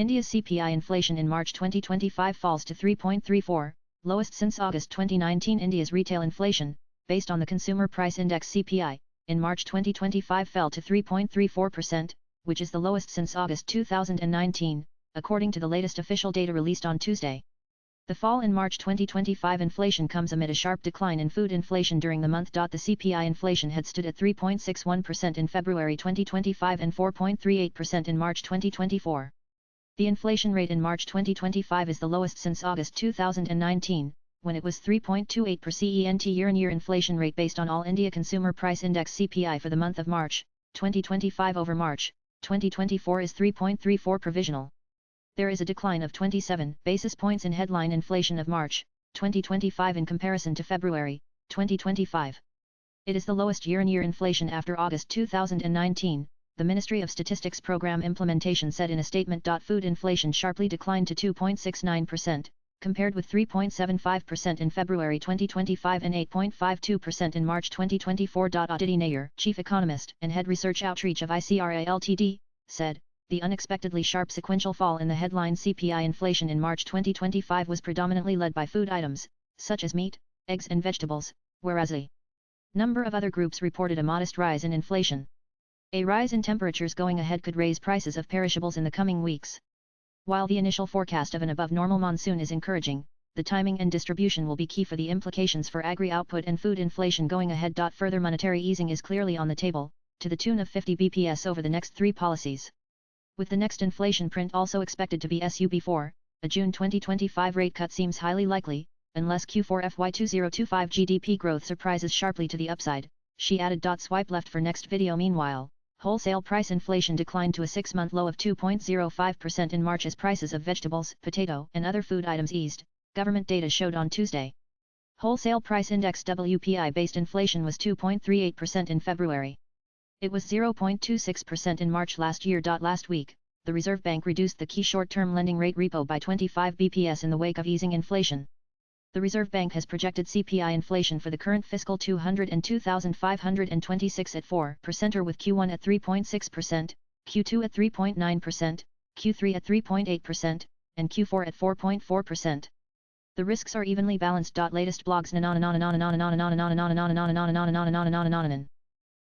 India's CPI inflation in March 2025 falls to 3.34, lowest since August 2019. India's retail inflation, based on the Consumer Price Index CPI, in March 2025 fell to 3.34%, which is the lowest since August 2019, according to the latest official data released on Tuesday. The fall in March 2025 inflation comes amid a sharp decline in food inflation during the month. The CPI inflation had stood at 3.61% in February 2025 and 4.38% in March 2024. The inflation rate in March 2025 is the lowest since August 2019, when it was 3.28%. Year-on-year inflation rate based on All India Consumer Price Index CPI for the month of March 2025 over March 2024 is 3.34 provisional. There is a decline of 27 basis points in headline inflation of March 2025 in comparison to February 2025. It is the lowest year-on-year inflation after August 2019, the Ministry of Statistics Program Implementation said in a statement. Food inflation sharply declined to 2.69%, compared with 3.75% in February 2025 and 8.52% in March 2024. Aditi Nair, chief economist and head research outreach of ICRA Ltd, said, the unexpectedly sharp sequential fall in the headline CPI inflation in March 2025 was predominantly led by food items, such as meat, eggs and vegetables, whereas a number of other groups reported a modest rise in inflation. A rise in temperatures going ahead could raise prices of perishables in the coming weeks. While the initial forecast of an above-normal monsoon is encouraging, the timing and distribution will be key for the implications for agri-output and food inflation going ahead. Further monetary easing is clearly on the table, to the tune of 50 bps over the next three policies. With the next inflation print also expected to be SUB4, a June 2025 rate cut seems highly likely, unless Q4 FY 2025 GDP growth surprises sharply to the upside, she added. Swipe left for next video. Meanwhile, wholesale price inflation declined to a 6-month low of 2.05% in March as prices of vegetables, potato and other food items eased, government data showed on Tuesday. Wholesale price index WPI-based inflation was 2.38% in February. It was 0.26% in March last year. Last week, the Reserve Bank reduced the key short-term lending rate repo by 25 bps in the wake of easing inflation. The Reserve Bank has projected CPI inflation for the current fiscal 202,526 at 4% or with Q1 at 3.6%, Q2 at 3.9%, Q3 at 3.8%, and Q4 at 4.4%. The risks are evenly balanced. Latest blogs.